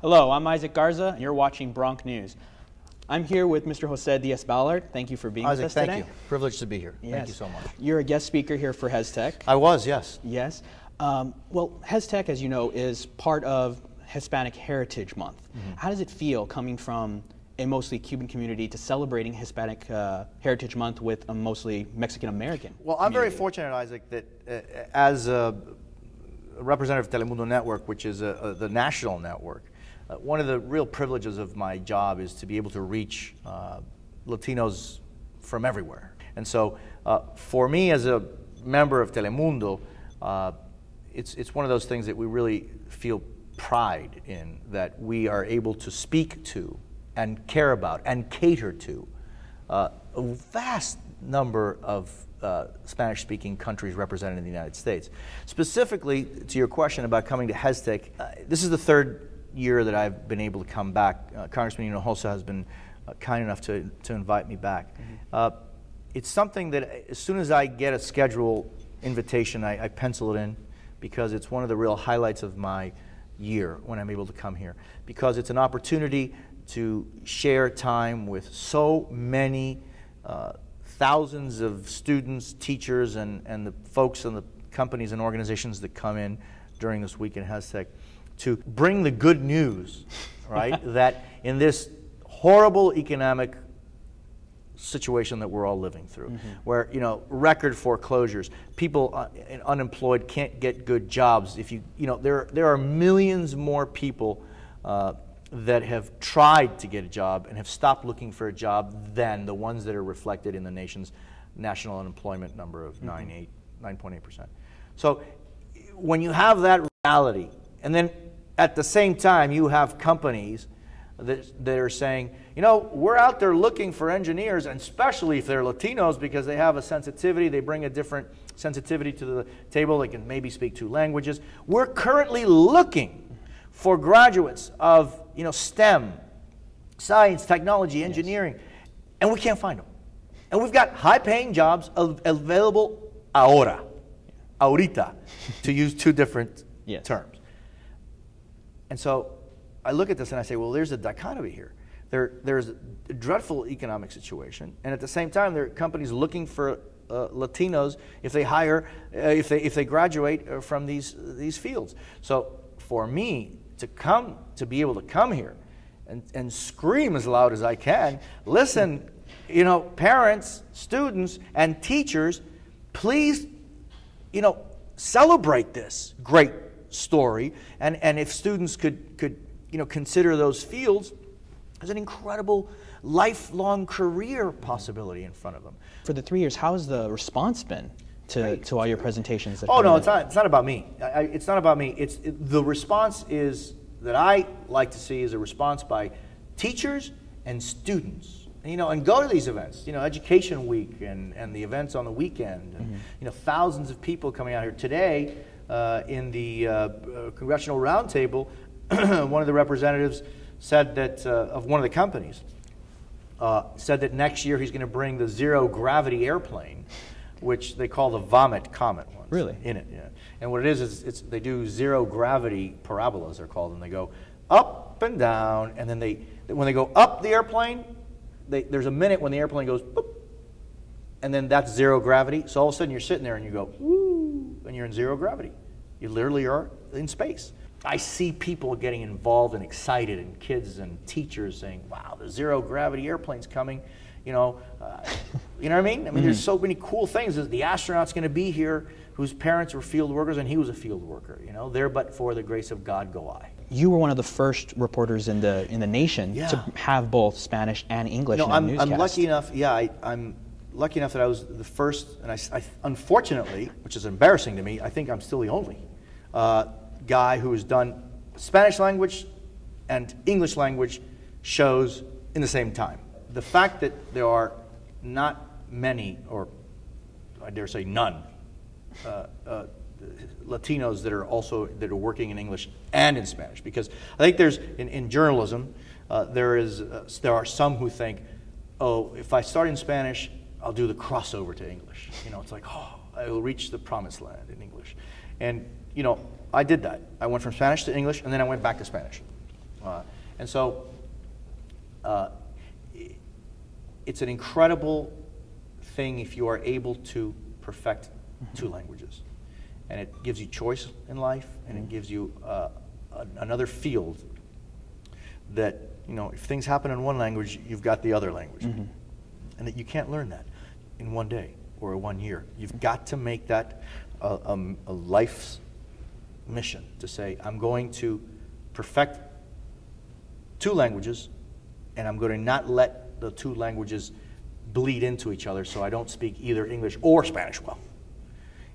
Hello, I'm Isaac Garza, and you're watching Bronc News. I'm here with Mr. Jose Diaz Balart. Thank you for being with us today. Thank you. Privileged to be here. Yes. Thank you so much. You're a guest speaker here for HESTEC. I was, yes. Yes. Well, HESTEC, as you know, is part of Hispanic Heritage Month. How does it feel coming from a mostly Cuban community to celebrating Hispanic Heritage Month with a mostly Mexican-American Well, I'm very fortunate, Isaac, that as a representative of Telemundo Network, which is the national network, one of the real privileges of my job is to be able to reach Latinos from everywhere. And so for me as a member of Telemundo, it's one of those things that we really feel pride in, that we are able to speak to and care about and cater to a vast number of Spanish-speaking countries represented in the United States. Specifically, to your question about coming to HESTEC, this is the third year that I've been able to come back. Congressman Hinojosa has been kind enough to invite me back. It's something that as soon as I get a schedule invitation, I pencil it in, because it's one of the real highlights of my year when I'm able to come here, because it's an opportunity to share time with so many thousands of students, teachers, and the folks and the companies and organizations that come in during this week in HESTEC, to bring the good news, right, that in this horrible economic situation that we're all living through, where, you know, record foreclosures, people unemployed can't get good jobs. If you know, there are millions more people that have tried to get a job and have stopped looking for a job than the ones that are reflected in the nation's national unemployment number of 9.8%. So when you have that reality, and then at the same time you have companies that are saying, you know, we're out there looking for engineers, and especially if they're Latinos, because they have a sensitivity, they bring a different sensitivity to the table, they can maybe speak two languages. We're currently looking for graduates of, you know, STEM, science, technology, engineering, and we can't find them. And we've got high-paying jobs available ahorita, to use two different terms. And so I look at this and I say, well, there's a dichotomy here. There's a dreadful economic situation, and at the same time, there are companies looking for Latinos if they hire, if they graduate from these fields. So for me to be able to come here and scream as loud as I can, listen, you know, parents, students, and teachers, please, you know, celebrate this great story, and if students could you know, consider those fields as an incredible lifelong career possibility in front of them. For the 3 years, how has the response been to all your presentations? Oh no, it's not about me. It's not about me. The response is that I like to see is a response by teachers and students. You know, and go to these events. You know, Education Week and the events on the weekend. And, you know, thousands of people coming out here today in the Congressional Roundtable. One of the representatives said that of one of the companies said that next year he's going to bring the zero-gravity airplane, which they call the vomit comet ones. Really? In it, yeah. And what it is they do zero-gravity parabolas, they're called, and they go up and down, and then when they go up the airplane, there's a minute when the airplane goes boop, and then that's zero gravity. So all of a sudden you're sitting there and you go, woo, and you're in zero gravity. You literally are in space. I see people getting involved and excited, and kids and teachers saying, wow, the zero-gravity airplane's coming. You know what I mean? I mean, there's so many cool things. The astronaut's going to be here whose parents were field workers, and he was a field worker. You know, there but for the grace of God go I. You were one of the first reporters in the nation to have both Spanish and English in the newscast. I'm lucky enough, I'm lucky enough that I was the first, and I unfortunately, which is embarrassing to me, I think I'm still the only guy who has done Spanish language and English language shows in the same time. The fact that there are not many, or I dare say none, Latinos that are working in English and in Spanish, because I think there's in journalism there are some who think, oh, if I start in Spanish, I'll do the crossover to English. You know, it's like, oh, I will reach the promised land in English. And you know, I did that. I went from Spanish to English, and then I went back to Spanish. And so it's an incredible thing if you are able to perfect two languages. And it gives you choice in life, and it gives you another field that, you know, if things happen in one language, you've got the other language. And that you can't learn that in one day or 1 year. You've got to make that a life's mission, to say, I'm going to perfect two languages, and I'm going to not let the two languages bleed into each other so I don't speak either English or Spanish well.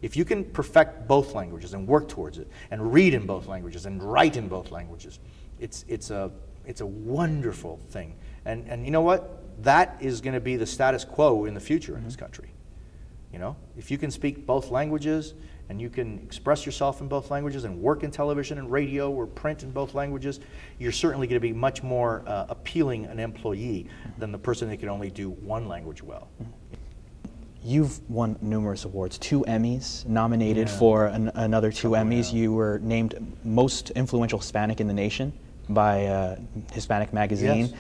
If you can perfect both languages and work towards it, and read in both languages and write in both languages, it's a wonderful thing. And you know what? That is going to be the status quo in the future in this country. You know, if you can speak both languages and you can express yourself in both languages and work in television and radio or print in both languages, you're certainly going to be much more appealing an employee than the person that can only do one language well. You've won numerous awards, 2 Emmys, nominated for another 2 Emmys. You were named most influential Hispanic in the nation by Hispanic magazine. Yes.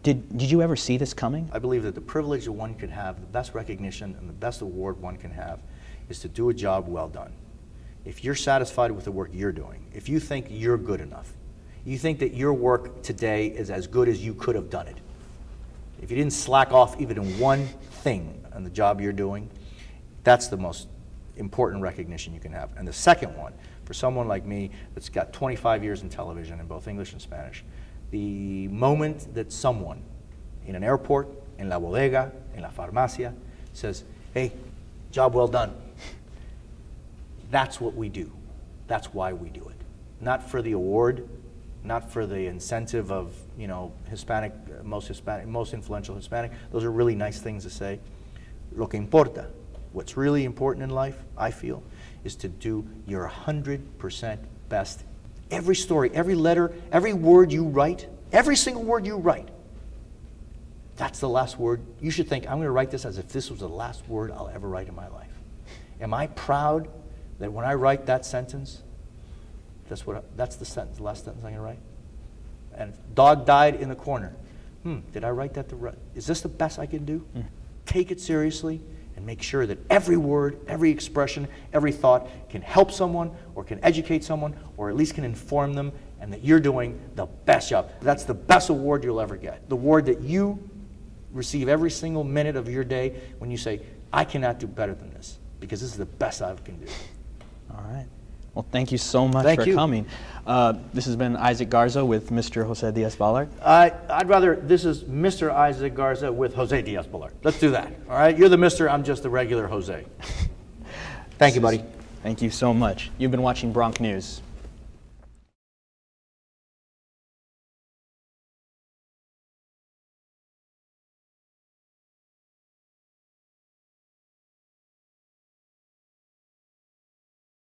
Did you ever see this coming? I believe that the privilege that one could have, the best recognition and the best award one can have, is to do a job well done. If you're satisfied with the work you're doing, if you think you're good enough, you think that your work today is as good as you could have done it, if you didn't slack off even in one thing on the job you're doing, that's the most important recognition you can have. And the second one, for someone like me that's got 25 years in television in both English and Spanish, the moment that someone in an airport, in la bodega, in la farmacia, says, hey, job well done, that's what we do. That's why we do it. Not for the award, not for the incentive of, you know, Hispanic, most influential Hispanic. Those are really nice things to say. Lo que importa, what's really important in life, I feel, is to do your 100% best. Every story, every letter, every word you write, every single word you write, that's the last word. You should think, I'm going to write this as if this was the last word I'll ever write in my life. Am I proud that when I write that sentence, that's the sentence, the last sentence I'm going to write? And dog died in the corner. Did I write that? Is this the best I can do? Take it seriously and make sure that every word, every expression, every thought can help someone or can educate someone or at least can inform them, and that you're doing the best job. That's the best award you'll ever get. The award that you receive every single minute of your day when you say, I cannot do better than this because this is the best I can do. All right. Well, thank you so much for coming. This has been Isaac Garza with Mr. Jose Diaz Balart. I'd rather, this is Mr. Isaac Garza with Jose Diaz Balart. Let's do that. All right? You're the Mr., I'm just the regular Jose. Thank you, buddy. Thank you so much. You've been watching Bronc News.